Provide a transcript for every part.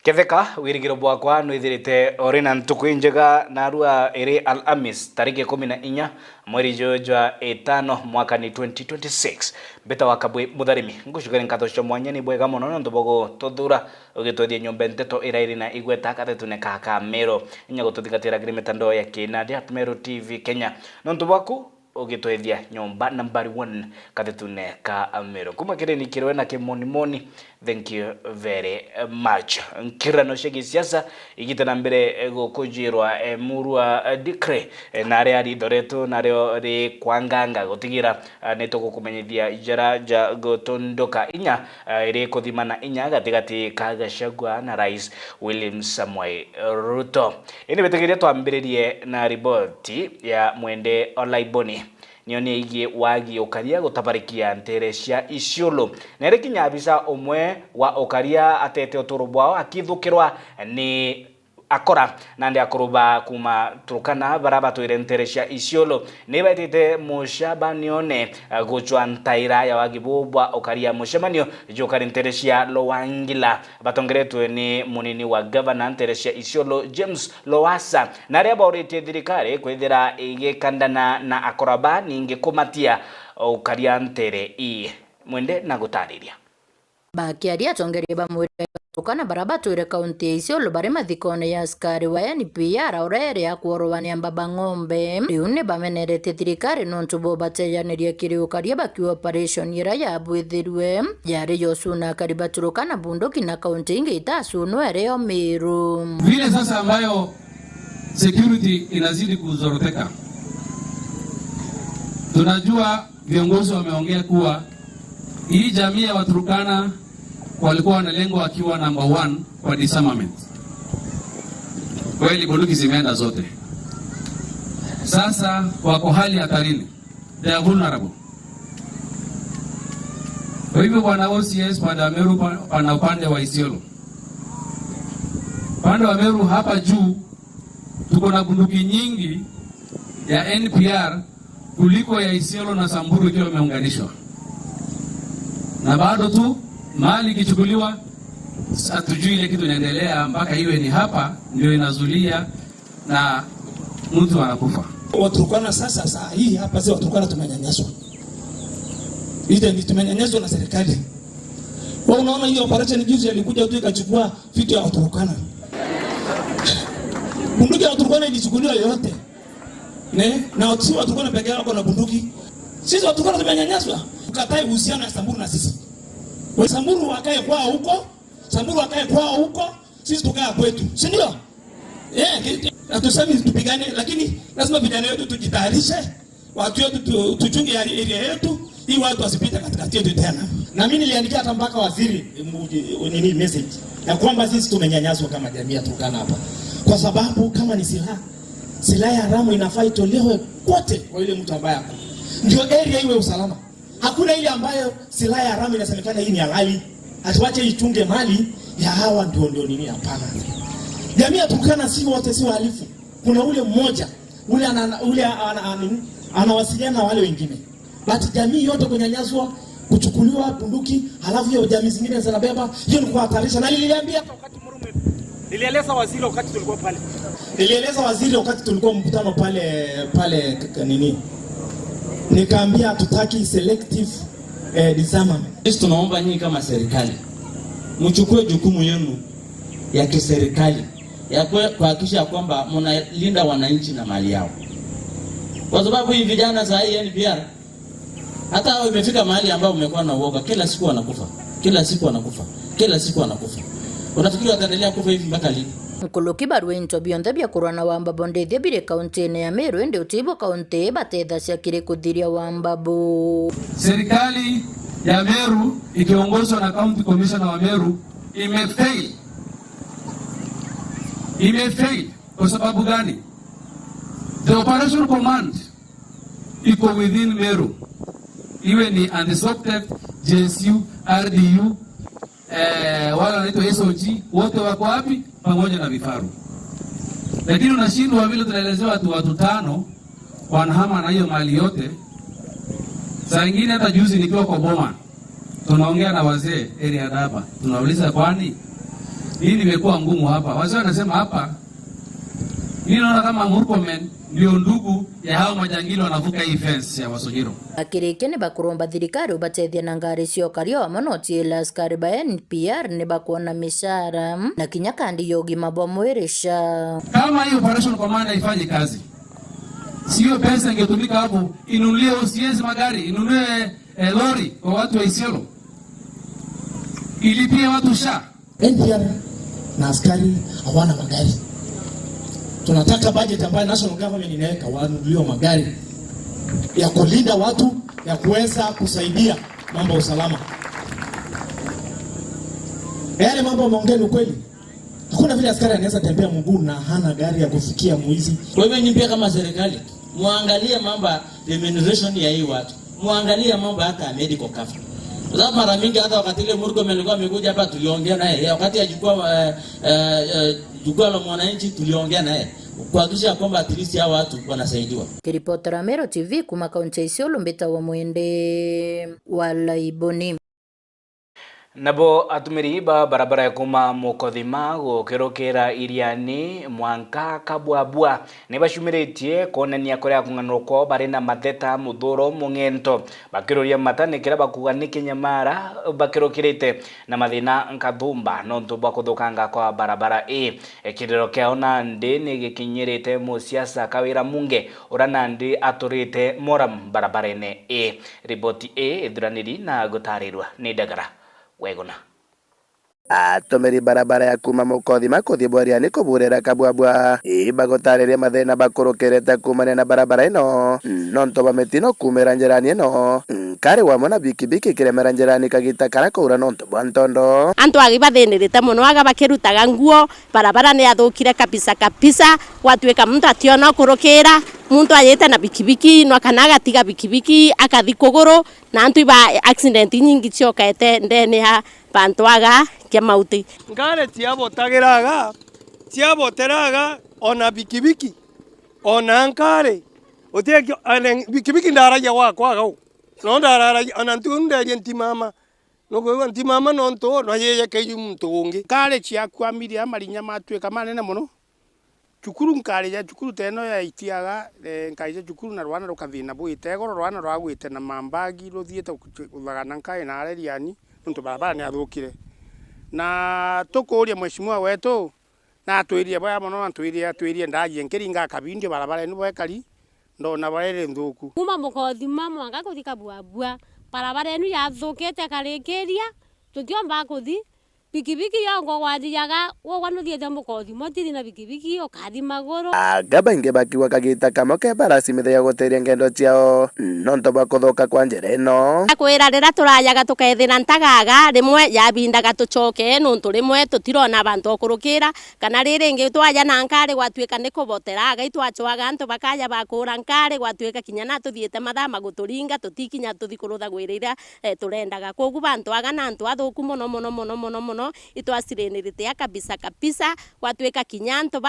Ketheka wirigiro bwakwa nwithirite orina ntuku njega narua iri Alhamis tariki 14 mweri jwa 5 mwaka ni 2026 beta wakabwe mutharimi ngushugere nkatho cio mwanya ni bwega muno ndo bogo tuthura ugitwithie nyumba nteto irairi na igweta katetune kaka mero inya gututhigatira gri mitandao ya Kinadi at Meru TV Kenya ndo bwaku ugitwithia nyumba number 1 katetune ka Meru kuma kireni kirwe na kimonimoni. Thank you very much. Nkirano shegi siasa igitana mbere gukujirwa murua dikre nare ari doreto nare ri kwanganga gutigira neto gukumenyithia ijara ja gotondoka inya iri kuthimana inya gatigati ka Gachagua na Rais William Samoei Ruto. Ini betegeria twambiririe na riboti ya Mwende Olaiboni nioni igie wagi okaria gutabarikia ntere cia Isiolo nere kinya bisa omwe wa okaria atete oturubwao akithukirwa ni akora nandi akuruba kuma Turkana baraba toire ntere cia Isiolo ne batite mushabanione gochwa ntaira ya wagibubwa okaria mushamanio jokari ntere cia Lowangila batongeretwe ni munini wa governor ntere cia Isiolo James Lowassa nare aborete thirikari kwithira igikandana na akoraba ninge kumatia okaria ntere Mwende na gutariria bakiaria tongeria bamwe tukana baraba toire kaunti ya Isiolo bare mathikone ya askari waya ni PR orere ya kuorowania mbaba ng'ombe riune bamenerete thirikari nontu bo bateyaniria kiriukaria baki operation ira ya bwithirwe yari yosuna kariba turukana bunduki na kaunti inge itasunwa ereo Meru vile sasa ambayo security inazidi kuzoroteka. Tunajua viongozi wameongea kuwa hii jamii ya Waturkana walikuwa wanalengo wakiwa number 1 kwa disarmament. Kweli bunduki zimeenda zote. Sasa wako hali hatarini. They are vulnerable. Kwa hivyo bwana OCS pande wa Meru pana upande wa Isiolo. Pande wa Meru hapa juu tuko na bunduki nyingi ya NPR kuliko ya Isiolo na Samburu ikiwa imeunganishwa. Na bado tu mali kichukuliwa hatujui ile kitu inaendelea mpaka iwe ni hapa ndio inazulia na mtu anakufa. Waturkana sasa saa hii hapa sisi Waturkana tumenyanyaswa. Ile ni tumenyanyaswa na serikali. Wewe unaona hiyo operation juzi ilikuja tu ikachukua vitu ya Waturkana. Bunduki ya Waturkana ilichukuliwa yote. Na sisi Waturkana pekee yao na bunduki. Sisi Waturkana tumenyanyaswa. Tukatai uhusiano na Samburu na sisi. Samburu wakae kwao huko, Samburu wakae kwao huko, sisi tukae kwetu. Si ndio? Hatusemi tupigane lakini lazima vijana wetu tujitayarishe. Watu wetu tuchunge area yetu ili watu wasipite katikati yetu tena. Na mimi niliandikia hata mpaka waziri nini message ya kwamba sisi tumenyanyaswa kama jamii ya Turkana hapa. Kwa sababu kama ni silaha ya haramu inafaa itolewe kote kwa ile mtu ambaye ako. Ndio area iwe usalama. Hakuna ile ambayo silaha ya haramu inasemekana hii ni halali. Atuache ichunge mali ya hawa ndio nini hapana. Jamii ya Turkana si wote si wahalifu. Kuna ule mmoja, ule anawasiliana na wale wengine. But jamii yote kunyanyaswa, kuchukuliwa bunduki, halafu hiyo jamii zingine zinabeba, hiyo ni kuhatarisha. Na niliambia hata wakati Murume. Nilieleza waziri wakati tulikuwa pale. Nilieleza waziri wakati tulikuwa mkutano pale nini? Nikaambia hatutaki selective disarmament. Sisi tunaomba nyinyi kama serikali mchukue jukumu yenu ya kiserikali ya kuhakikisha kwamba mnalinda wananchi na mali yao. Kwa sababu hivi vijana za NPR hata wao imefika mahali ambao umekuwa na uoga, kila siku wanakufa. Unafikiri wataendelea kufa hivi mpaka lini? Nkuluki barwe into bionde bya kurwana wamba bonde de bire kaunti ya Meru ende utibo kaunti batedha cia kire kuthiria wamba bo. Serikali ya Meru ikiongozwa na county commissioner wa Meru imefail. Kwa sababu gani? The operation command iko within Meru. Iwe ni Anti-SOCTEF, JSU, RDU, wala wanaitwa SOG, wote wako wapi? Pamoja na vifaru. Lakini unashindwa vile tunaelezewa watu 5 wanahama na hiyo mali yote. Saa nyingine hata juzi nikiwa kwa Boma tunaongea na wazee area hapa. Tunauliza kwani hii imekuwa ngumu hapa. Wazee wanasema hapa, mimi naona kama Murkomen ndio ndugu ya hao majangili wanavuka hii fence ya Wasonyiro. Akirike ne bakuromba thirikari ubatethia na ngari cio kario amanoti la askari ba NPR ne bakuona mishara na kinya kandi yogi mabwa mweresha. Kama hii operation command ifanye kazi, sio pesa ingetumika hapo inunulie OCS magari, inunulie lori kwa watu wa Isiolo, ilipie watu SHA. NPR na askari hawana magari. Tunataka budget ambayo national government inaweka wanunuliwe magari ya kulinda watu, ya kuweza kusaidia mambo ya usalama. Yale mambo maongeni ukweli. Hakuna vile askari anaweza tembea mguu na hana gari ya kufikia mwizi. Kwa hivyo nyinyi pia kama serikali muangalie mambo ya remuneration ya hii watu. Muangalie mambo hata ya medical cover. Kwa sababu mara mingi hata wakati ile Murkomen alikuwa amekuja hapa tuliongea naye. Wakati ya jukwaa la mwananchi tuliongea naye. Kuhakikisha kwamba at least hao watu wanasaidiwa. Kiripota Mero TV kuma kaunti ya Isiolo Mbita wa Mwende wala Iboni. Nabo atumiri ba barabara ya kuma Mukothima gukirukira iriani Mwanka Kabwabwa ne bashumiretie konania korea kunganuko bari na matheta muthuro mungento bakiruria matanikira bakuganike Nyamara bakirukirite na mathina Nkathumba nonto bakuthukanga kwa barabara ekiriro kiao Nandi ni gikinyirite musiasa Kawira Munge ura Nandi aturite Moram barabarene riboti ithuraniri na gutarirwa ni Dagara Wegona. Atumiri barabara ya kuma Mukothima kuthii Bwariani kuburira Kabwabwa bagutariria mathina bakurukirite kumania na barabara ino nonto bamitino kumira njirani ino nkari wamwe na bikibiki kiremera njirani kagita kara kuura nonto bwa ntondo antu agi bathinirite muno aga bakirutaga nguo barabara ni yathukire kabisa gwatuika muntu ationa kurukira muntu ayete na bikibiki no kana agatiga bikibiki akathi kuguru na antu iba accident nyingi ciokete ndene ha bantu aga kia mauti ngare tiaboteraga ona bikibiki ona nkare otekyo bikibiki ndaraja wakwa gau no ndaraja ona ntunderie ntimama no gwe ntimama no nto no yeye keyu muntu ungi kare ciakwa miri amarinya matweka manene muno cukuru nkare ya cukuru teno ya itiaga nkaije cukuru na rwana rukathina bwitego rwana rwagwite na mambagi ruthiete kuthagana nkae na areriani ntu barabara ni athukire na tukuria mheshimiwa wetu na atwirie baya muno atwirie ndagie nkiringa kabindio barabara ni bwekari ndona barere nthuku kuma Mukothima Mwanka kuthi Kabwabwa barabara enu yathukite karikiria tukiomba kuthi bikibiki yongo gwathiaga wogwanuthiete Mukothima tiri na bikibiki ukathi maguru agaba inge bakiwa kagita kamo ke barasi mithia guteria ngendo ciao nonto bakuthuka kwa njira ino akwira rira turayaga tukethira ntagaga rimwe yabindaga tucoke nonto rimwe tutirona abantu okurukira kana riringi twaya na nkari gwatuika ni kuboteraga itwacoaga antu bakaya bakura nkari gwatuika kinya na tuthiete mathama guturinga tutikinya tuthi kurutha gwirira turendaga kogu bantu aga na antu athuku muno itwasirenirite kabisa gwatuika kinya antu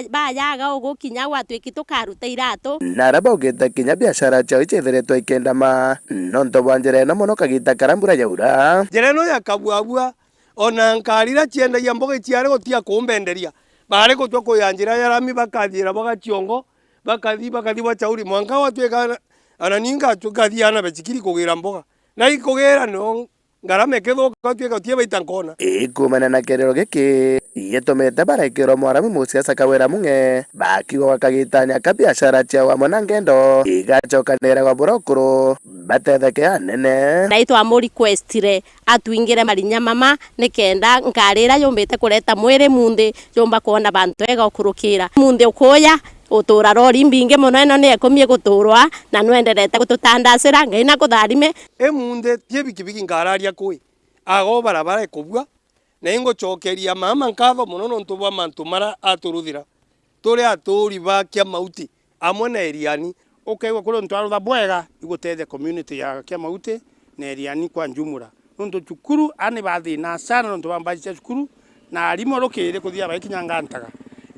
bayaga ugukinya gwatuiki tukaruta iratu naraba ugita kinya biashara chao ichetheretwo ikendama nonto bwa njira ino muno kagita karambura yaura njira ino ya Kabwabwa ona nkarira ciendagia mboga ciare gutia kumbenderia bare gutwa kuyanjira ya rami bakathira bagachiongo bakathi bachauri Mwanka watweka ana ninga tukathiana becikiri kugira mboga na ikugira no ngarame kethuka tweka tie baita nkona kumana na kerero giki yetomete barekero Mwaramu musiasa Kawira Munge bakiwa wakagitania kabiashara cia wamwe na ngendo igacokanira gwa burokuru batetheke anene naitwa mo requestire atwingire marinya mama nikenda nkarira yombete kureta mwire munde yomba kuona bantu ega okurukira munde ukoya utura rori mbinge muno eno ni ekomie guturwa na nwenderete gututandacira ngai na kutharime munde tie bikibiki ngararia kui ago barabara ekubwa na ingo chokeria mama nkatho muno nontu bwa mantu mara aturuthira turi aturi bakia mauti amwe na eriani ukaigwa kuri ntwarutha bwega igutethia community ya kia mauti na eriani kwa njumura nontu cukuru ani bathina sana nontu bambacia cukuru na arimo rukire kuthia baikinya ngantaga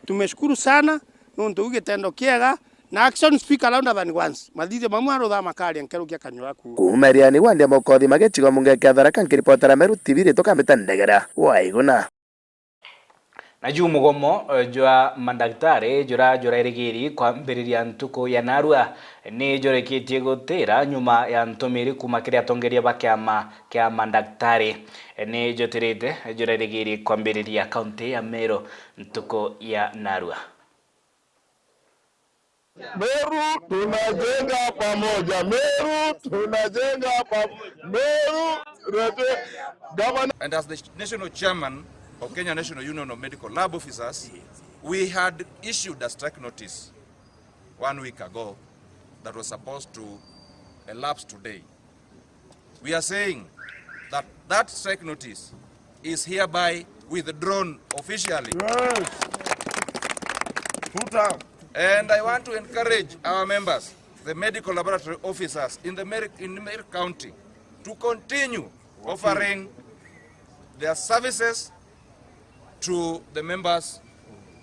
tumeshukuru sana nontu ugitendo kiega na action speak around than once mathithe mamwe arutha makari nkerukia kanyura ku kumeriani wandia Mukothima gicigo munge kia Tharaka nkiripotera Meru TV tukambita Ndegera Waiguna na juu mugomo jwa mandaktari jura irigiri kwambiriria ntuku ya narua ni joreketie gutira nyuma ya ntumiri kuma kiria tongeria bakiama kia mandaktari ni jotirite jura irigiri kwambiriria kaunti ya Meru ntuku ya narua. Meru tunajenga pamoja, Meru tunajenga pamoja, Meru governor. And as the national chairman of Kenya National Union of Medical Lab Officers, we had issued a strike notice 1 week ago that was supposed to elapse today. We are saying that that strike notice is hereby withdrawn officially. Yes. And I want to encourage our members, the medical laboratory officers in Meru County, to continue offering their services to the members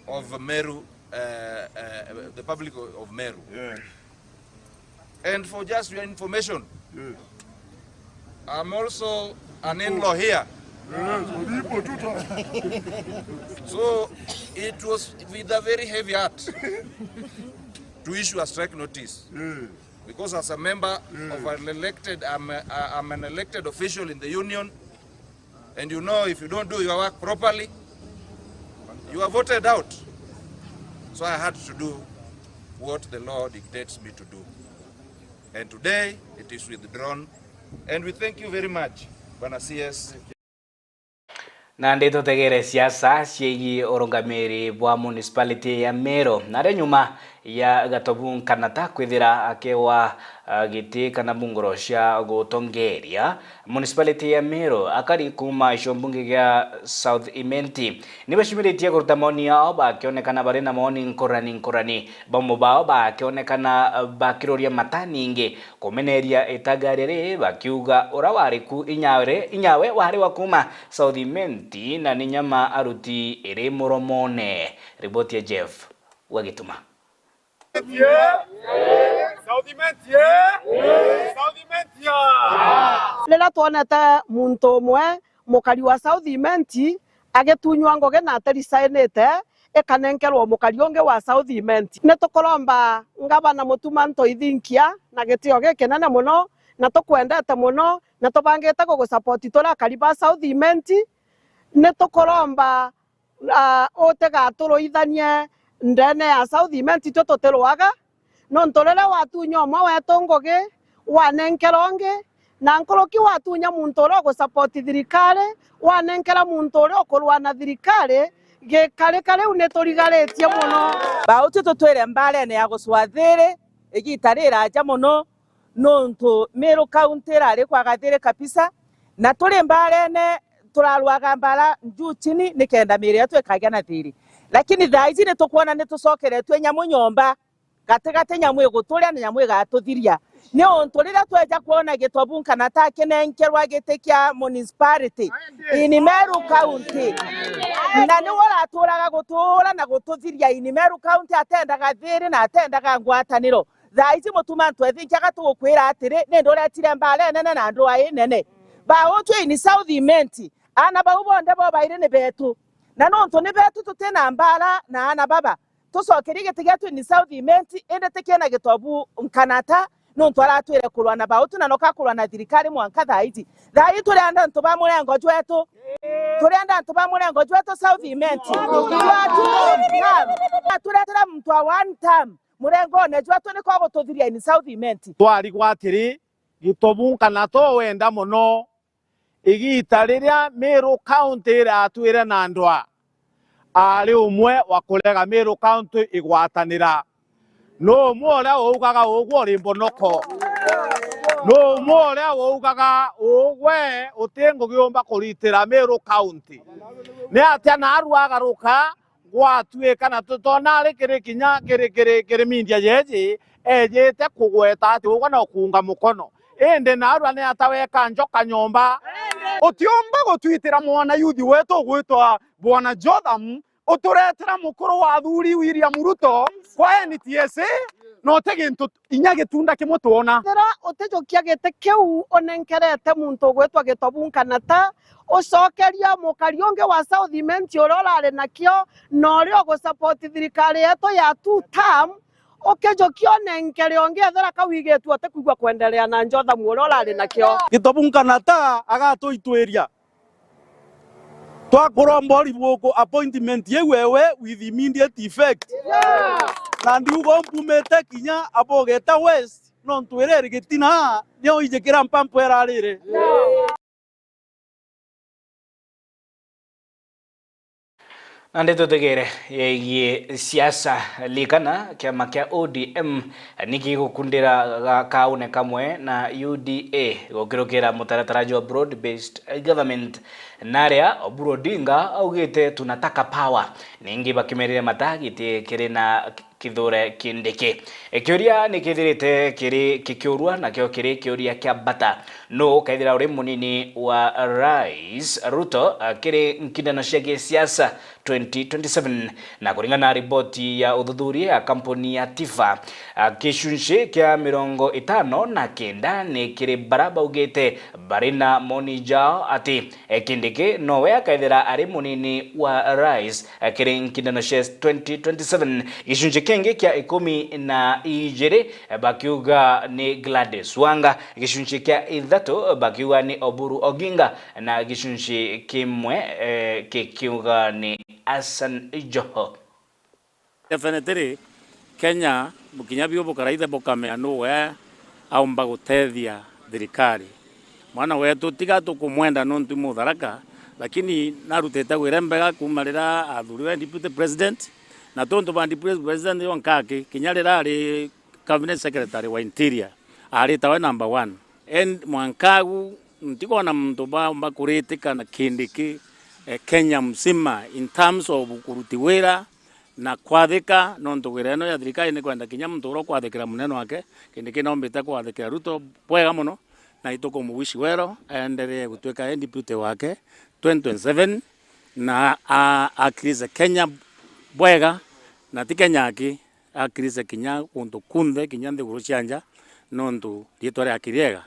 of Meru, the public of Meru. Yeah. And for just your information, Yes. I'm also an in-law here. Yes. So it was with a very heavy heart to issue a strike notice. Yes. Because as a member of an elected, I'm an elected official in the union, and you know if you don't do your work properly, you are voted out. So I had to do what the law dictates me to do. And today it is withdrawn, and we thank you very much, Bwana CS. Na ndito tegere siasa ciegi urungamiri bwa municipality ya Meru na nyuma ya Gatobu Kanata kwithira akewa giti kana bungoro cia gutongeria municipality ya Meru akari kuma iciombunge gya South Imenti nibashimiritie kuruta maoni yao bakionekana bari na maoni nkorani bamwe bao bakionekana bakiroria mataningi kumeneria itagarire bakiuga urawariku inyawe wari wa kuma South Imenti na ninyama aruti iri muromone. Riboti ya Jeff Wagituma. Lela tuonete muntu umwe mukari wa South Imenti agetunywa ngoge na atarisainite ekanenkerwo mukari unge wa South Imenti ne tukoromba ngabana mutuma ntoithinkia na gitio gikinene muno na tukwendete muno na tubangite gugusupport tora kariba South Imenti ne tukoromba otega turoithanie ndene ya South Imenti tutoterwaga no ntorere watunya omwe wetongoge wanenkeronge na nkoroki watunya muntu ro gusupport thirikari wanenkera muntu ro okurwana thirikari kare unetorigaretie muno bauti tutwire mbarene ya guswathire igitarira aja muno nontu Meru County rari kwagathire kabisa na turi mbarene turarwaga mbara njuu chini nikenda miri yetu ikagya na thiri lakini thaizi ni tukuona ni tucokeretwe nyamu nyomba gatigate nyamu iguturia na nyamu igatuthiria ni ontu rira tweja kuona Gitobu Kanata kinenkerwa gitikia municipality in Meru County na ni wora turaga gutura na gututhiria in Meru County atendaga thiri na atendaga ngwataniro thaizi mutuma twethinkaga tugukwira atiri ni nduretire mbare nene na ndu ai nene baotwe in South Imenti ana baubonde bo baire ne betu na nonto ne betu tutena mbara na ana baba tusokeri gitigetu in South Imenti ende tekena Gitobu Kanata nonto aratwire kurwana baotu na noka kurwana thirikari mwanka thaizi turi anda ntuba murengo jwetu South Imenti turetera mtu wa one time murengo ne jwetu ni kwa gututhiria in South Imenti twari gwatiri Gitobu Kanata wenda muno igita riria Meru County ratwire na ndwa ari umwe wa kulega Meru County igwatanira no mora ugaga ugwo rimbonoko no mora ugaga ugwe utengo giomba kuritira Meru County ne atia na aruagaruka gwatwika na tutona rikiri kinya kiri mindia yeji ejete kugweta ati ugwa na kunga mukono ende na arwa ne ataweka njoka nyomba utiomba gutwitira mwana yuthi wetu gwitwa Bwana Jotham uturetera mukuru wa thuri William Ruto kwa NTSA no tegintu inya gitunda kimwe tuona thira utijukia gite kiu onenkerete muntu gwetwa gitobunkana ta ucokeria mukarionge wa South Imenti urorare nakio no rio go support thirikari yetu ya 2 term ukijukio nenkere onge thira kawigetu ate kuigwa kwendelea na njotha muororare nakio gitobunkana ta agatuitweria twakurombori buku appointment yewewe with immediate effect na ndiugo mpumete kinya abogeta west no ntwirere gitina nio ijekira mpampo erarire Ande tutegere ye siasa likana kiama kia ODM niki gukundira kaune kamwe na UDA gukirukira mutaratara wa broad based government naria Oburu Odinga augite tunataka power ningi bakimerire matagite kiri na kithure kindiki ekioria nikithirite kiri kikiurwa na kio kiri kioria kia bata no kaithira uri munini wa Rais Ruto kiri nkindano cia siasa 2027 na kuringana na ripoti ya uthuthuria ya kampuni ya Tifa gicunci kia 59 ni kiri baraba ugite barina moni jao ati kindiki nowe akaithira ari munini wa Rais kiri nkindano cia 2027 gicunci kingi kia 12 bakiuga ni Gladys Wanga gicunci kia 3 bakiuga ni Oburu Oginga na gicunci kimwe kikiuga ni Hassan Joho. Definitely Kenya bukinya bio bukaraithe bukamea nuwe aumba gutethia thirikari mwana wetu tiga tukumwenda nuntu mutharaka lakini narutete gwirembega kumarira athuriwe deputy president na tonto ba deputy president yonkake kinyarira ari cabinet secretary wa interior ari tawe number 1 and mwankagu ntikona mtu ba kuritika na kindiki Kenya msima in terms of kuruti wira na kwathika nonto wireno ya thirikari ni kwenda kinya mtu ro kwathikira muneno wake kindiki nombita kwathikira Ruto bwega muno na itoko muwishi wero aendelee gutweka deputy wake 2027 na akirize Kenya bwega na ti Kenya aki akirize kinya kuntu kunthe kinya nthiguru cianja nontu ritware akiriega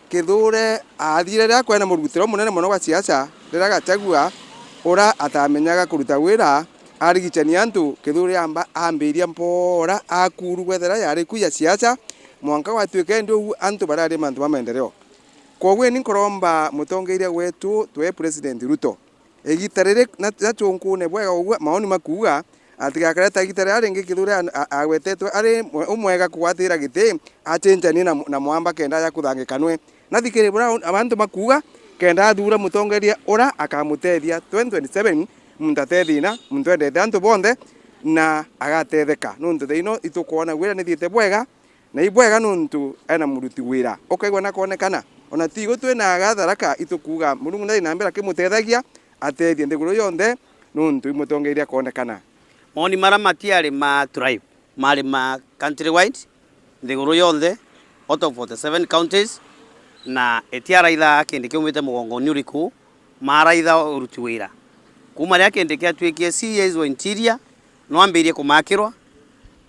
kithure athire ria kwena murutiro munene muno wa siasa rira Gachagua ora atamenyaga kuruta wira arigicani antu kithure amba ambiria mpora akuru gwethera yari kuya siasa mwanka watwike ndu antu barari mantu ma maendeleo kogwe ni nkoromba mutongeire wetu twe president Ruto egitarire na tunkune bwega ugwa maoni makuga atigakareta gitare aringi kithure agwetetwe ari umwega kwatira gite achenjani na mwamba kenda ya kuthangikanwe na thikire bura abantu makuga kenda thura mutongeria ora akamutethia 2027 muntatethina muntwendete antu bonde na agatetheka nuntu theino itukuona wira ni thiete bwega na ibwega nuntu ena muruti wira okaigwa na konekana ona tigo twena agatharaka itukuga murungu na inambira kimutethagia atethie nthiguru yonthe nuntu imutongeria konekana moni mara matiari ma tribe mari ma country wide nthiguru yonthe out of 47 counties na etiaraitha kindiki umite mugongo nyuriku maraitha uruti wira kuma ria kindiki atwikie CAs wa interior no ambirie kumakirwa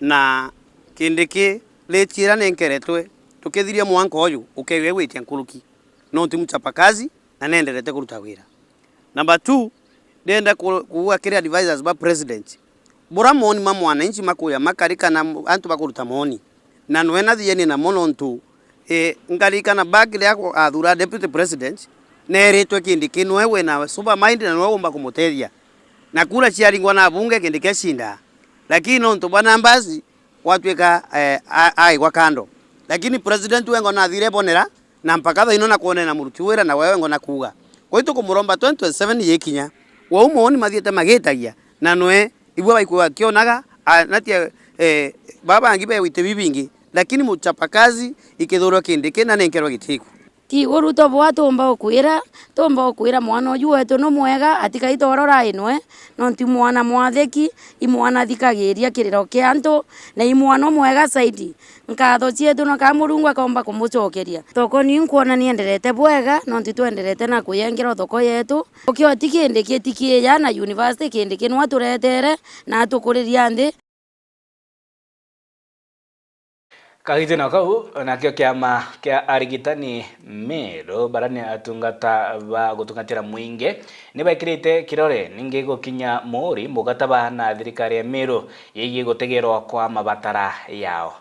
na kindiki letira nenkeretwe tukithiria mwanko uyu ukewe witia nkuruki no ti mchapakazi na nenderete kuruta wira. Number 2 ndenda kuwa kiri advisors ba president bora moni ma mwananchi makuya makarika na antu bakuruta moni na nwena thieni na mono ntu ngalika na bagile yako athura deputy president neretwe kindiki nwewe na super mind na nwewe umba kumutethia na kura ciaringwa na bunge kindiki shinda lakini nonto bwana mbazi watweka ai kwa kando lakini president wengo na thire bonera na mpaka thaino na kuone na muruti wira na wewe ngo na kuga kwa hiyo tukumuromba 2027 yekinya wa umoni mathiete magetagia na nwe ibwa baikuwa kionaga natia baba angibe wite bibingi lakini muchapakazi ikithurwa kindiki na nenkerwa gitiku ti Ruto bwa tomba okwira mwana uyu wetu no mwega atikaitwarora inwe no ti mwana mwatheki imwana thikagiria kiriro kia antu na imwana mwega saidi nkatho cietu no ka Murungu akomba kumucokeria thoko ni nkuona ni enderete bwega no ti twenderete na kuyengera thoko yetu ukio tikindiki tikiya na university kindiki no aturetere na atukuriria nthi Kahitino kau nakio kiama kia arigitani Meru barani atungata ba gutungatira mwinge nibaikirite kirore ninge gukinya muri mugataba na thirikari ya Meru yeye gutegerwa kwa mabatara yao.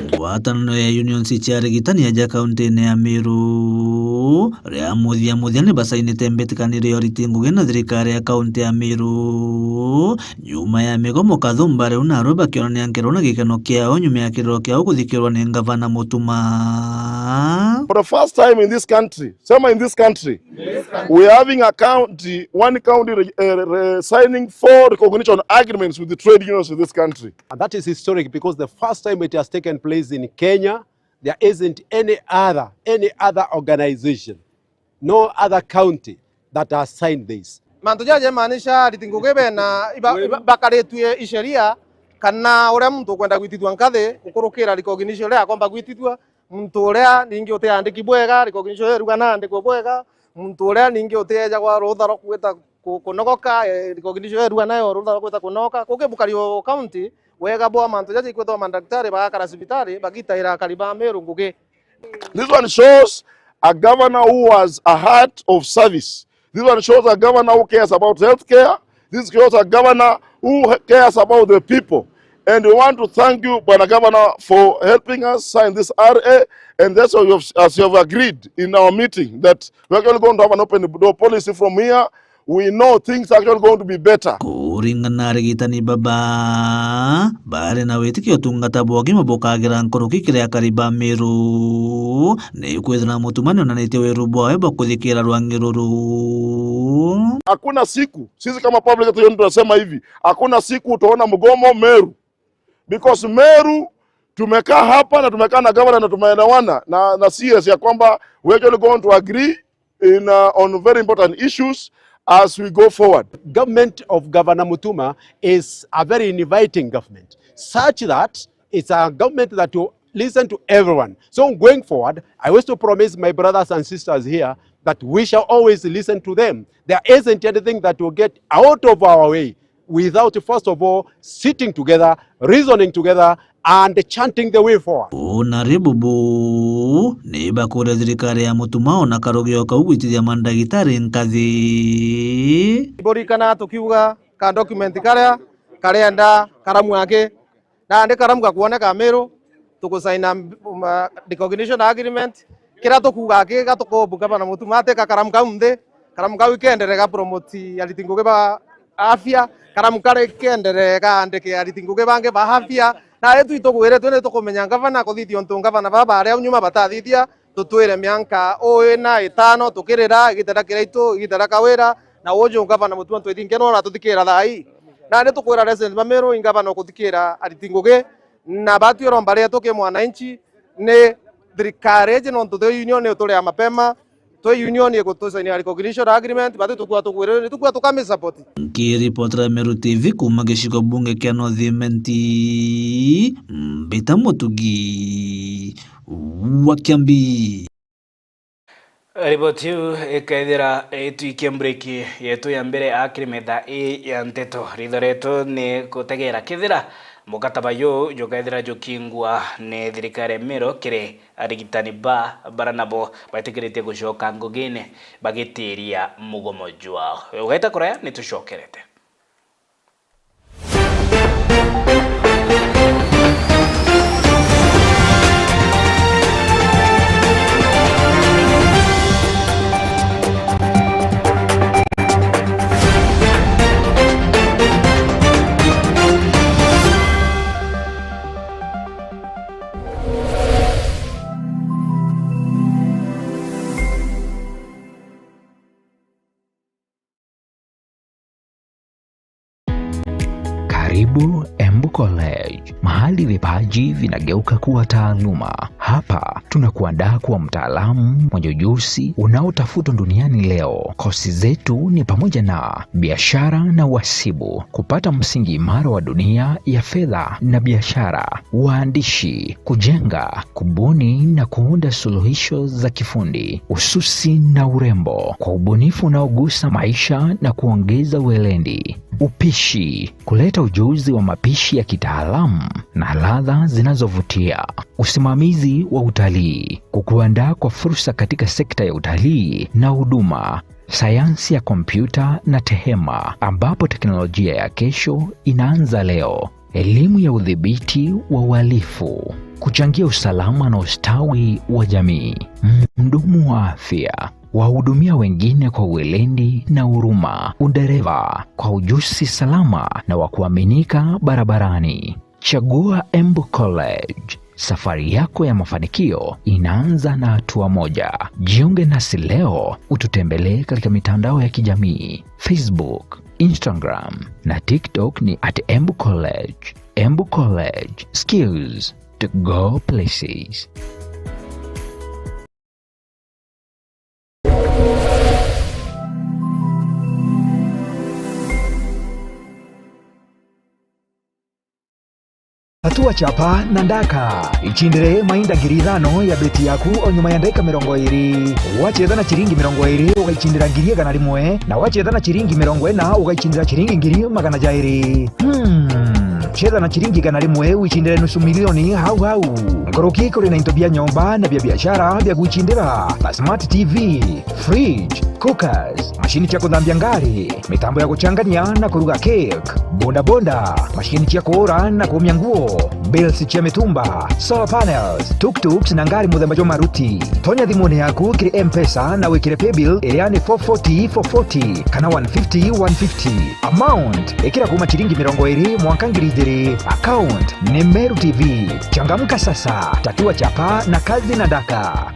Ngwatanĩro ya Union cia arigitani ya kaunti-inĩ ya Meru ria muthia nĩ basainĩte mbĩtĩkanĩrio ya ũriti ngugi na thirikari ya kaunti ya Meru nyuma ya migomo kathumba rĩu na arũi bakĩonania ngero na gĩkeno kĩao nyuma ya kĩrĩro kĩao gũthikĩrwo nĩ ngavana Mũtuma. For the first time in this country, we are having one county signing 4 recognition agreements with the trade unions in this country. And that is historic because the first time it has taken place in Kenya, there isn't any other organization, no other county that has signed this. Mantu jaje maanisha ritingugebe na bakaretwe isheria kana ore muntu kwenda gwitithwa nkathi ukurukira recognition ria komba gwitithwa muntu uria ningi utiandiki bwega recognition eruga na andiko bwega muntu uria ningi utieja kwa rutha ro kwita kunogoka recognition eruga nayo rutha ro kwita kunoka kukibukario county wega bwa mantu jaje kwitwa mandaktari bagakara sibitari bagitaira kariba Meru ngugi. This one shows a governor who has a heart of service. This one shows a governor who cares about healthcare. This shows a governor who cares about the people. And we want to thank you, Bwana Governor, for helping us sign this RA. And that's why as you have agreed in our meeting that we're actually going to have an open door policy from here. We know things are actually going to be better. Kuringana na arigitani baba bare na witikio tungata bogi mabokagira nkoroki kiria kariba Meru ni kwethana Mutumani na nete weru bwae bakuthikira rwangiruru. Hakuna siku sisi kama public tunasema hivi, hakuna siku utaona mgomo Meru, because Meru tumekaa hapa na tumekaa na governor na tumeelewana na CS ya kwamba we are going to agree on very important issues as we go forward. Government of Governor Mutuma is a very inviting government, such that it's a government that will listen to everyone. So going forward, I wish to promise my brothers and sisters here that we shall always listen to them. There isn't anything that will get out of our way without first of all sitting together, reasoning together, and chanting the way forward. Unaribubu ni bakure thirikari ya Mutuma ona karogio kaugwitithia mandagitari nkathi borikana tukiuga ka document karia nda karamu yake na ndi karamu gakuoneka Meru tukusaina recognition agreement kira tukuga ke gatuko Gavana Mutuma ate karamu kaunde karamu ka weekend rega promote alitinguge ba afya karamu kare kendere ka andike alitinguge bange ba afya na etu itogwire twene tukumenya Gavana kuthithio ntu Gavana baba aria nyuma batathithia tutwire mianka na 5 tukirira gitara kiraitu gitara kawira na wojo Gavana Mutuma twithinge no ratuthikira thai na ni tukwira resident ba Meru Gavana kuthikira alitinguge na batu romba ria tuke mwananchi ni thirikari jeno ntu union ni tuli mapema to union ye kutusaini recognition agreement batu tukua tukwire tukua tukame support. Kiripotera Meru TV kuma gĩcigo bunge kĩa North Imenti Mbita Mutugi wa Kiambi. Riboti hiyo ikaithira tuikie mbreki yetu ya mbere akimetha ya nteto rithoreto ni kutegera kithira mukataba yo jokaithira jokingwa ne thirikari Meru kire arigitani baranabo bategerete gushoka ngogine bagitiria mugomo jwao ugaita kuraya nitushokerete. Karibu Embu College, mahali vipaji vinageuka kuwa taaluma. Hapa tunakuandaa kuwa mtaalamu mwenye ujuzi unaotafutwa duniani leo. Kozi zetu ni pamoja na biashara na uhasibu, kupata msingi imara wa dunia ya fedha na biashara, uandishi, kujenga, kubuni na kuunda suluhisho za kifundi, ususi na urembo kwa ubunifu unaogusa maisha na kuongeza weledi. upishi, kuleta ujuzi wa mapishi ya kitaalamu na ladha zinazovutia, usimamizi wa utalii, kukuandaa kwa fursa katika sekta ya utalii na huduma, sayansi ya kompyuta na tehema, ambapo teknolojia ya kesho inaanza leo, elimu ya udhibiti wa uhalifu, kuchangia usalama na ustawi wa jamii, mhudumu wa afya, wahudumia wengine kwa uweledi na huruma, udereva kwa ujuzi salama na wa kuaminika barabarani. Chagua Embu College. Safari yako ya mafanikio inaanza na hatua moja. Jiunge nasi leo, ututembelee katika mitandao ya kijamii, Facebook, Instagram na TikTok ni @Embu College. Embu College, skills to go places. Hatua chapa na ndaka ichindire mainda ngiri 5 ya beti yaku o nyuma ya ndeka 20 wacheza na chiringi 20 ugaichindira ngiri 100 na wacheza na chiringi 40 ugaichindira chiringi ngiri 200. Cheza na chiringi 100 uichindire nusu milioni hau ngoroki kuri na into bia nyomba na bia biashara bia kuichindira smart TV, fridge, cookers, mashini cha kuthambia ngari, mitambo ya kuchanganya na kuruga cake, bonda, mashini cha kuora na kuumia nguo, bills cha mitumba, solar panels, tuk-tuks na ngari muthemba jo maruti. Tonya thimuni yaku kiri M-Pesa na wikire pay bill iriani 440 kana 150. Amount ikira kuma chiringi 20 mwanka ngiri 2. Account ni Meru TV. Changamka sasa, tatua chapa na kazi na daka.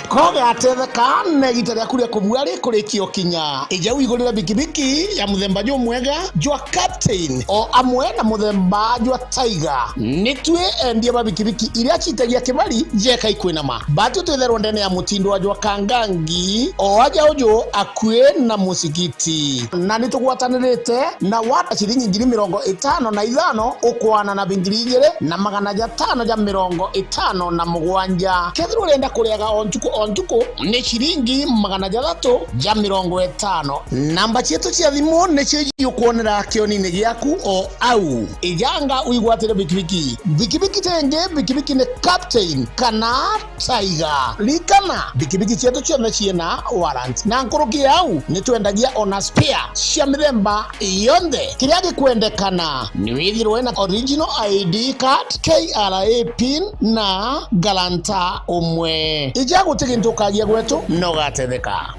Koga atetheka negita rya kuria kubua ri kurikio kinya ija uigurira bikibiki ya muthemba jo mwega jwa Captain o amwe na muthemba jwa Tiger nitwe endie ba bikibiki iria chitagia kibali jeka ikwinama batu twetherwo ndene ya mutindo wa jwa Kangangi o aja ujo akwe na musigiti na nitugwatanirite na wata chiringi ngiri 55 ukwana na bingiri 2 na magana 550 na mugwanja kethiro urenda kuriaga ontuko ni chiringi 350. Namba chetu cia thimu ni cio kuonera kioni-ini giaku o au ijanga uigwatire bikibiki tenge bikibiki ni Captain kana Tiger likana bikibiki chetu ciothe ciena warrant na nkuruki au ni twendagia ona spare cia mithemba yonthe kiria gikwendekana ni withirwe na original ID card, KRA pin na galanta umwe ija gutigi ntukagia gwetu no gatetheka.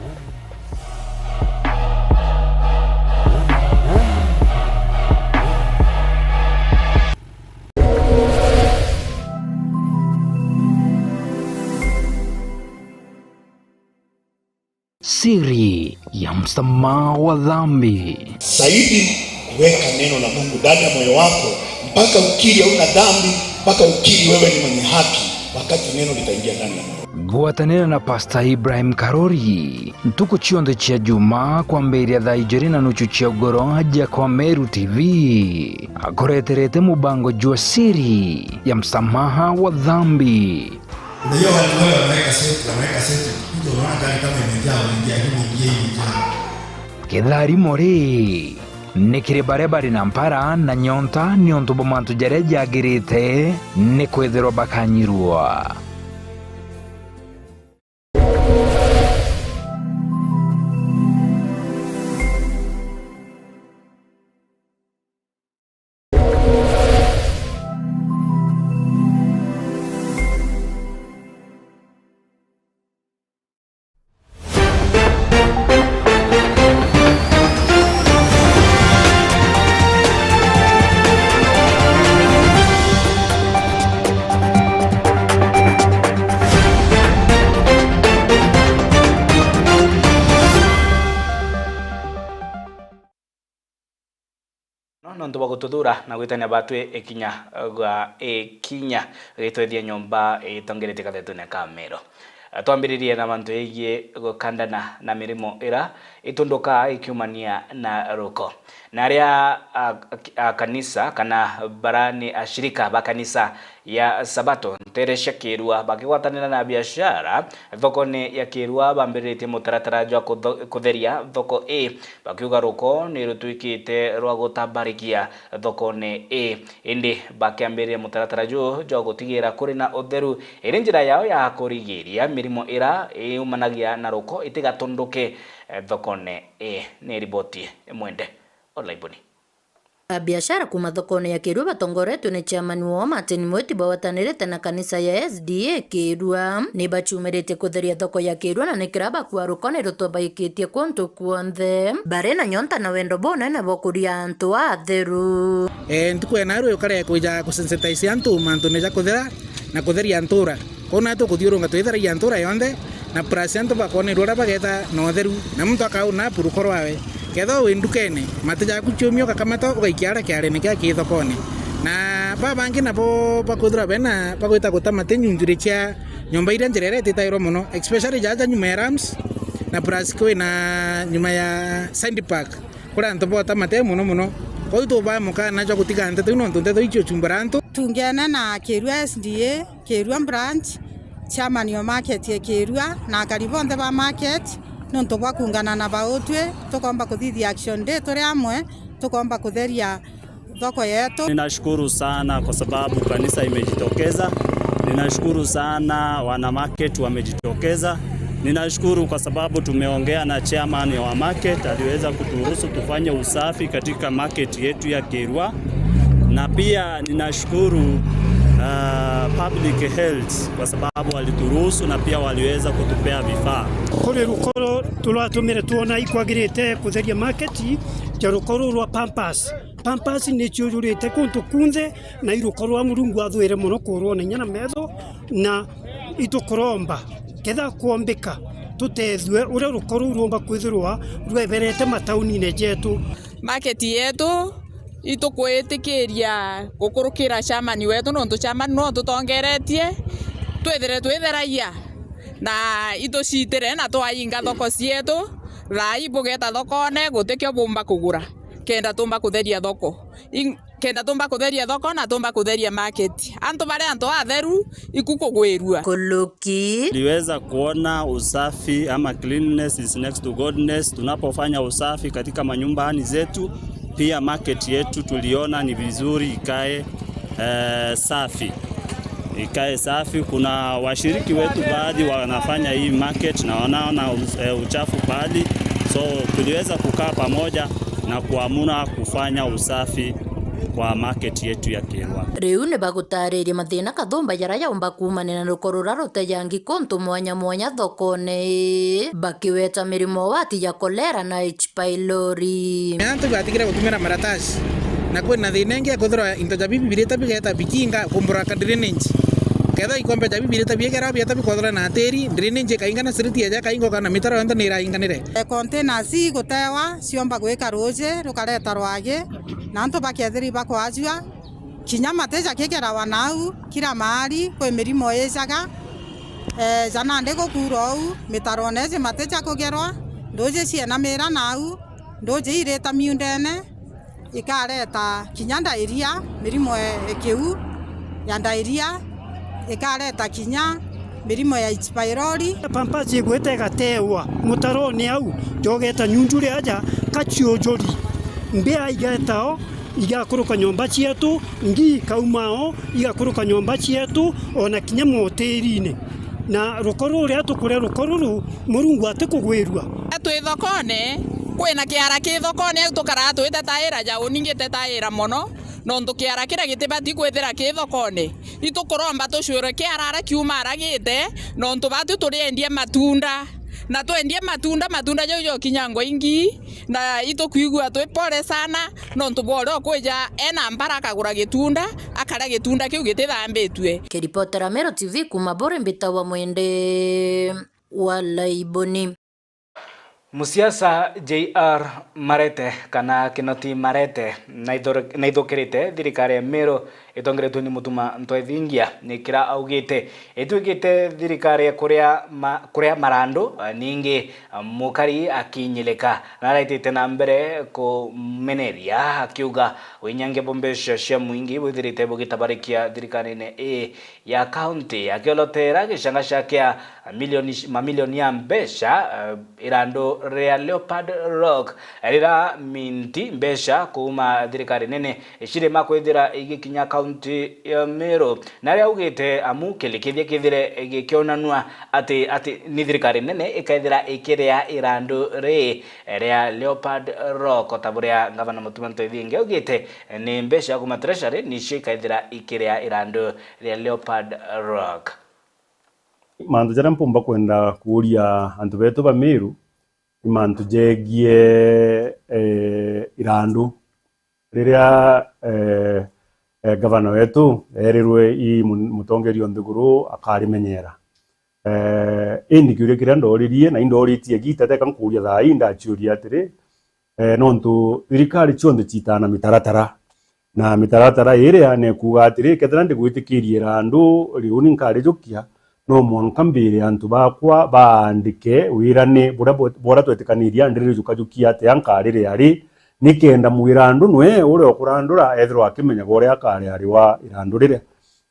Siri ya msamaha wa dhambi. Zaidi kuweka neno la Mungu ndani ya moyo wako mpaka ukiri hauna dhambi, mpaka ukiri wewe ni mwenye haki, wakati neno litaingia ndani ya moyo. Gwatanira na Pastor Ibrahim Karori ntuku chionde chia juma kwa mberi ya thaa 2:30 chia ugoro aja kwa Meru TV akoreterete mubango jua siri ya msamaha wa dhambi. Unajua watu wale wanaweka seti kuja unaona gari kama imejaa unaingia hivi Kithari mori nikire barebari na mpara na nyonta niontu bomantu jare jagirite ni kwethirwa bakanyirwa. nontu bagututhura na gwitania batwe ekinya gitwethia nyomba itongerete kathetune ka Meru twambiririe na mantu yegie gukandana na mirimo ira itunduka ikiumania na ruko na aria kanisa kana barani ashirika ba kanisa ya Sabato Nteresha Kirua bakigwatanira na biashara thoko-ini ya Kirua bambiritie mutaratara jwa kutheria thoko A bakiuga ruko ni rutwikite rwa gutabarikia thoko-ini A indi bakiambiria mutaratara jwa gutigira kuri na utheru iri njira yao ya kurigiria mirimo ira iumanagia na ruko itigatunduke thoko-ini A. Ni riboti mwende Olaiboni. Biashara kuma thoko-ini ya Kirua batongoretwe ni chairman wa Martin Mweti bawatanirite na kanisa ya SDA Kirua ni bachumirite kutheria thoko ya Kirua na nikiraba kwa ruko ni rutobaikitie kuntu kuonthe bare na nyonta na wendo bonene bokuria antu atheru ntukwena ru ukare kuja kusensitize antu mantu neja kuthera na kutheria antura kona tu kuthiurunga twithera antura yonde na plus antu bakone rura bageta no theru na muntu akauna purukoro wawe ketho windukene mateja kuchumio kakamato ugaikiara kiarene kia kithokone na babangi nabo bakuthura bena bakwita gutamate nyunjuri cia nyumba ira njerere titairo muno especially jaja nyuma ya Rams na plus na nyuma ya Sandy Park kura antu botamate muno koi to ba muka na jo gutiga ante tu no ntonte to icho chumbaranto tungena na Kirua SDA Kirua branch chairman yo market ya Kirua na karibonde ba market nonto bwa kungana na baotwe tukomba kuthithia action day turi amwe tukomba kutheria thoko yetu. Ninashukuru sana kwa sababu kanisa imejitokeza. Ninashukuru sana wana market wamejitokeza. Ninashukuru kwa sababu tumeongea na chairman wa market aliweza kuturuhusu tufanye usafi katika market yetu ya Kirua, na pia ninashukuru public health kwa sababu walituruhusu na pia waliweza kutupea vifaa. Kuri rukoro tulatumire tuona ikwagirite kutheria market ya rukoro rwa Pampers ni cyururite kuntu kunze na irukoro wa Murungu athwire muno kurwo na nyana metho na itukoromba ketha kuombika tutethwe ure rukoro rumba kwithirwa rweberete matauni-ini jetu market yetu itukwitikiria gukurukira chamani wetu nontu chamani no tutongeretie twitheraia na itucitire na twainga thoko cietu rai bugeta thokone gutikio bumba kugura kenda tumba kutheria thoko na tumba kutheria market antu bare antu atheru ikukugwirua kuluki liweza kuona usafi ama cleanliness is next to godliness. Tunapofanya usafi katika manyumbani zetu, pia market yetu tuliona ni vizuri ikae safi. Kuna washiriki wetu baadhi wanafanya hii market na wanaona uchafu pali, so tuliweza kukaa pamoja na kuamua kufanya usafi kwa market yetu ya Kirua. Riu ni bagutariria mathina kathumba jara yaumba kumana na rukorora rutejangi kuntu mwanya thoko-ini bakiweta mirimo wati ya kolera na H. pylori. Antu batikira gutumira maratasi na kwina thina ingi kuthura into ja bibirita bigeta bikinga kumbura ka drainage ketha ikombe ja bibirita bigera biata bikothora na tiri drainage kaingana siriti ya kaingo kana mitaro enda ni rainganire containers gutewa ciomba gwika ruje rukareta rwage na antu bakethiri bakwajua kinya mateja kegera wanau kira mari kwe mirimo yejaga jana ndego kurou mitaro neze mateja kugerwa ndoje ciena mira nau ndoje ireta miundene ikareta kinya ndairia mirimo ekiu ya ndairia ikareta kinya mirimo ya H. pylori. Pampers igwete gatewa mutaroni au jogeta nyunjure aja kachiojori mbea igetao igakuruka nyomba cietu ngi kaumao igakuruka nyomba cietu ona kinya moteri-ini na rukoro ria tukure rukoro Murungu atikugwirua twi thokone kwina kiara ki thokone tukara twite taira ja uningite taira mono nontu kiara kira gitibati kwithira ki thokone itukuromba tucure kiara ara kiuma aragite nontu batu turiendie matunda na twendie matunda jojo kinyango ingi na itukwigua twi pole sana nontu boro kwija ena mbara akagura gitunda akara gitunda kiu gitithambitwe. Kiripotera Mero TV kuma Bore Mbita wa mwende Olaiboni. Musiasa JR Marete kana Kinoti Marete naithukirite thirikari ya Meru itongeretwo ni mutuma ntwethingia nikira augite itwikite thirikari kuria marando ningi mukari akinyileka naraitite na mbere kumeneria akiuga winyange bombesha cia mwingi buthirite bugitabarikia thirikari-ini ya county akiolotera gicanga ciakia mamilioni ya mbesha irando ria Leopard Rock rira minti mbesha kuma thirikari nene icire makwithira igikinya county ya Meru na ria ugite amu kilikithire igikionanua ati ni thirikari nene ikaithira ikiria irando ria Leopard Rock taburia ngavana mutuma ntwethingia ugite ni mbesha kuma treasury ni ikaithira ikiria irando ria Leopard Rock. Mantu jara mpumba kwenda kuria antu betu ba Meru imantu jegie irando riria gavana wetu erirwe i mutongerio nthiguru akarimenyera indi kiuria kiria ndoririe na indoritie gita teka nkuria thai ndachiuria atiri nontu thirikari cionthe citana mitaratara na mitaratara iria ne kuga atiri kethira ndigwitikirie irando riu ninkarijukia no mwanka mbere antu bakwa baandike wirane bora twetikaniria ndiri jukajukia ate ankarire ari nikenda mwirando nwe uri okurandura ethro akimenya gore akare ari wa irando rire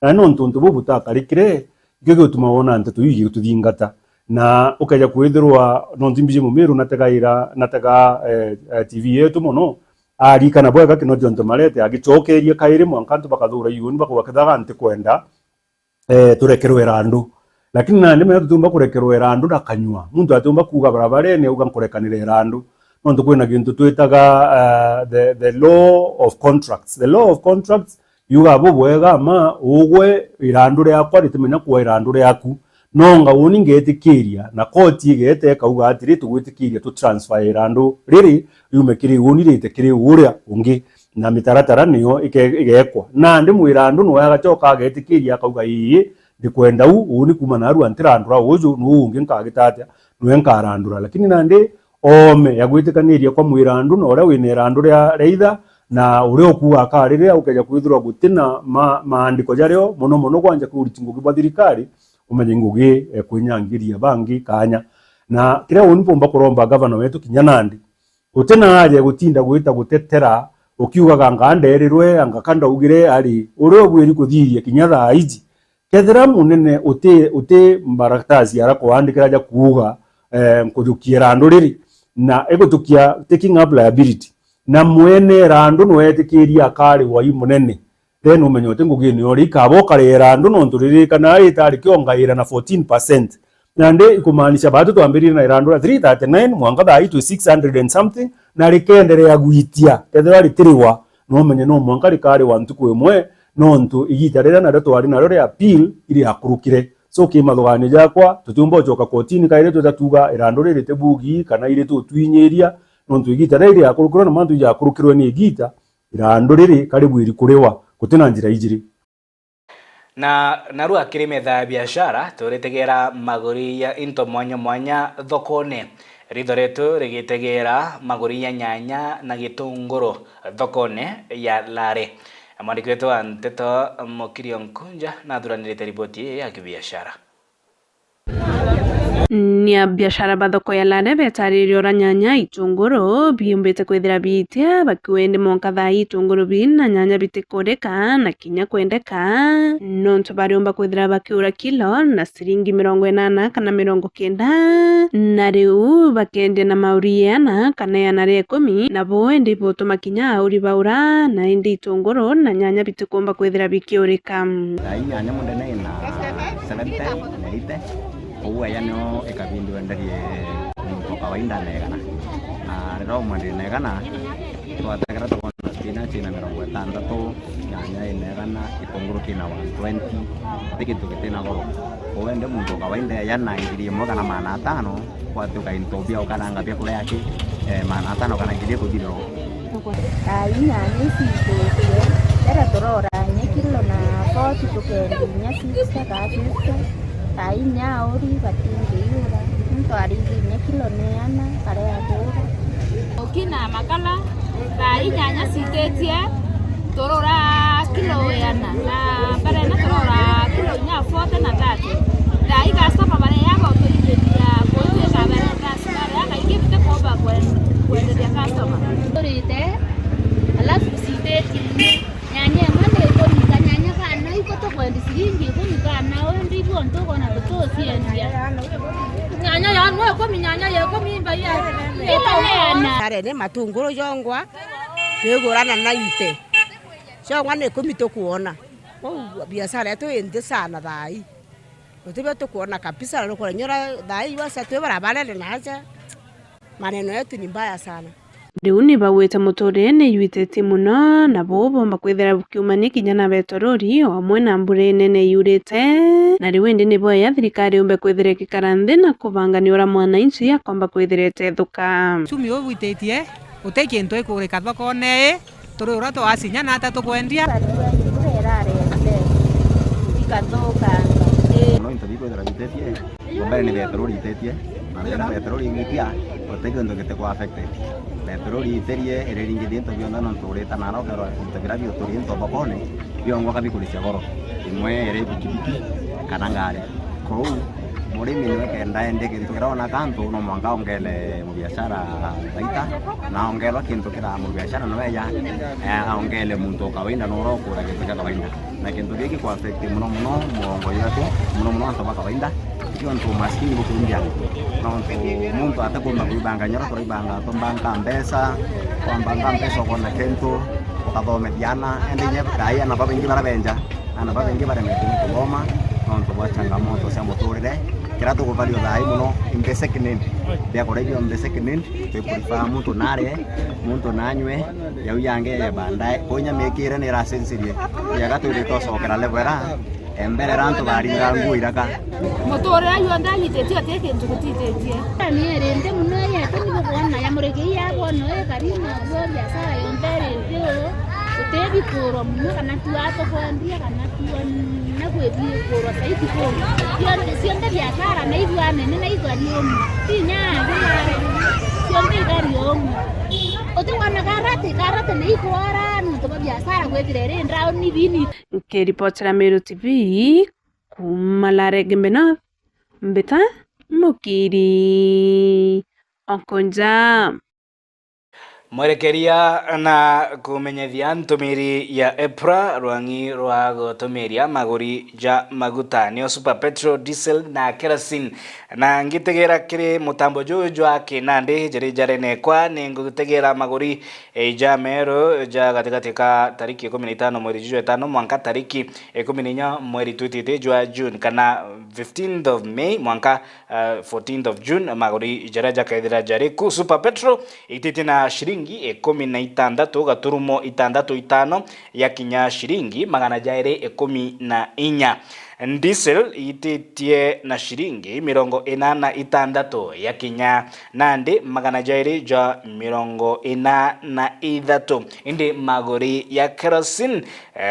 na no ntuntu bubuta karikire gege tumawona ante tuyigi tuthingata na ukaja kwithirwa no ntimbije mu Meru natega TV yetu muno ari kana bwega kino jonto marete agicokerie kaire mwankantu bakathura yuni bakubakithaga ante kwenda turekerwe irando lakini na ndime tutumba kurekerwa irando nakanywa muntu atumba kuga barabarene uga nkurekanire irando nontu kwina gintu twitaga the law of contracts. The law of contracts yuga bubwega ma ugwe irando riakwa ritimenya kuwa irando riaku nonga woni ngetikiria na koti igete kauga atiri tugwitikiria tu transfer irando riri yumekiri woni ritekiri uria ungi na mitaratara niyo igekwa na ndi mwirando no yagacoka agetikiria kauga ii ndikwenda uni kuma naru antirandura uju nu ungi nkagitatya nu nkarandura lakini nandi ome yagwitikaniria kwa mwirando no ria wina irando ria reitha na uri okuwa akariria ukeja kwithirwa gutina maandiko jario muno kwanja kuritingugi bwa thirikari umenye ngugi kwinyangiria bangi kanya na kira unipomba kuromba governor wetu Kinya Nandi utena haja gutinda gwita gutetera ukiugaga nganderirwe angakanda ugire ari uri obwiri kuthiria Kinya thaiji kethira munene uti mbaratazi ara kuandikira ja kuuga kujukia rando riri na egotukia taking up liability na mwene rando no etikiria akari wa munene then umenyote ngugini ori kaboka rando no nturiri kana itari kiongaira na 14% na nde ikumanisha bado tuambirira na rando 339 mwanga thai to 600 and something na rikenderea guitia kethira ritiriwa no menye no mwanga rikari wa ntuku imwe no ntu igitarira na dato ari na rore appeal iri akurukire so kimathogani jakwa tutumbo joka kotini kaire tutatuga irando riri tebugi kana ire tutwinyeria no ntu igitarira iri akurukiro na mantu ya akurukirwe ni igita irando riri karibu iri kurewa kutina njira ijiri na naru akiri metha ya biashara turitegera maguri ya into mwanya thokone rithoretu rigitegera maguri ya nyanya na gitunguru thokone ya Lare. Mwandiki wetu wa Nteto Mokirio Nkunja na thuranirite ripoti ya kibiashara. Ni a biashara bathoko ya Lare betaririo ra nyanya itunguru biumbite kwithira bitia bakiwende monka tha itunguru na nyanya bitikoreka na kinya kwendeka nonto bariumba kwithira bakiura kilo na siringi 80 kana 90 na riu bakende na mauriana kana ya nare 10 na boende botuma kinya uri baura na indi itunguru na nyanya bitikomba kwithira bikiurika nyanya mundene na 70 uwa yano ekabindi wendarie kwa kawaida negana rero mwende negana twategera tokona spinach na 60 nyanya negana itunguru kina 120 tikitu kitina goro uwende mundu kawaida yana ngiri moga na mana 5 kwa tuka intobia ukaranga pia kule yake mana 5 kana ngiri kudiro nyanya isi era torora nyekilo na 40 tukenya sisa kabisa Tainya ori batingi yura mtu aringi kilo neana kare adora okina makala tai nyanya sitetie torora kilo yana na bare na torora kilo nya 40 na 30 dai customer bare yako tuidia kwa ka bare customer yaka ikipite kwa kuendelea customer orite alafu siteti nyanya mane ko nyanya kana iko to kwa ndisiringi ko kana ondi bonto kona to siendia nyanya yangu ko minyanya yako mimba ya tare ne matunguru yongwa tegorana na ite shongwa ne komito kuona biashara yetu ende sana dai utebe to kuona kabisa loko nyora dai wasa tu barabara na haja maneno yetu ni mbaya sana riu ni bawite muturire yuitete muno na bo bomba kwithira bukiumani kinyana betorori o amwe na mbure nene yurite na riu ndi ni boya thirikari umbe kwithire kikarande na kubangani ora mwananchi akomba kwithirete thuka chumi obwitetie uteki ntwe kurika thoko ne turi ura to asinya na ata tukwendia ikathoka no intobiko de la vitetie bomba ni betorori itetie na betorori ngitia uteki ndo kete kwa affected betorori iterie ereringi dinto bionda non tureta na ro pero intabira bio turi into bakone bio ngwa kabikulisia goro imwe ere bikibiki kanangare ko murimi niwe kenda ende kintu kiraona kantu no mwanga ongele mu biashara taita na ongelo kintu kira mu biashara no ya ongele muntu kawaida no ro kura kintu kya kawaida na kintu giki kwa affect muno muongo yetu muno anto kawaida kio ntu maskini bukundia no muntu atakumba kubanga nyora ko ibanga tombanga mbesa kwambanga mbesa kona kento okathome diana ende nye kaya na babengi barabenja na babengi baremete kuloma no ntu bwa changamoto cia muturire kira tukuvalio thai muno imbese kinindi bia kuredio imbese kinindi tukurifa muntu nare muntu nanywe yau yange bandai konya mekire ni rasensirie yaga turito sokera lebera embere rantu baringa nguiraka motore ayo ndagitetie teke ntukutitetie ni erende muno ya tuni kubona ya mureke ya bono e karima zo biashara yombere ndio utebi kuro muno kana tuato kwandia kana tuana kwethie kuro saiti kuro sionde biashara na igwa nene na igwa riomu tinya ngare sionde gari omu otingwana karate na ikwara nto biashara kwethire ndao ni bini ke ripotera Meru TV kumalare gembena mbeta mukiri okonja mwerekeria na kumenyethia ntumiri ya EPRA rwangi rwa gutumiria maguri ja maguta nio super petrol diesel na kerosene na ngitegera kiri mutambo jujwa kinande jare nekwa ningutegera maguri ja Meru ja katika tariki 15 mwezi jua 5 mwaka tariki 14 mwezi tutite jua June kana 15th of May mwaka 14th of June maguri jaraja kaidira jare ku super petrol itite na shilingi 16 gaturumo 65 ya kinya shilingi 114 diesel ititie na shilingi 86 ya kinya nandi 143 indi magori ya kerosene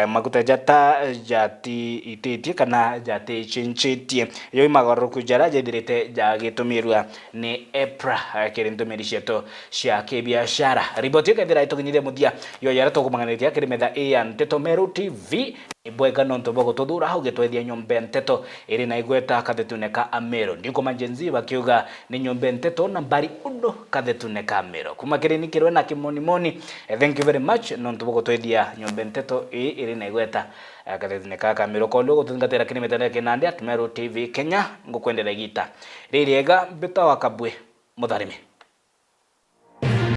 maguta jati ititie kana jati chinchitie yo magoro kujara jedirete jagitumirwa ni EPRA kirintumiri sheto cia kibiashara riboti kadira itokinyire mudia yo yara tokumanganitia kirimetha Nteto Meru TV ibwega nonto bogo tudura hauge twethia nyombe nteto iri na igweta kathetuneka Meru ndiko manjenzi bakiuga ni nyombe nteto nambari 1 kathetuneka Meru kumakire nikirwe na kimonimoni thank you very much nonto bogo twethia nyombe nteto iri na igweta kathetuneka Meru kondo gutungatera kirimetha kinande Meru TV Kenya ngukwendelea gita ririega bita wakabwe mutharimi.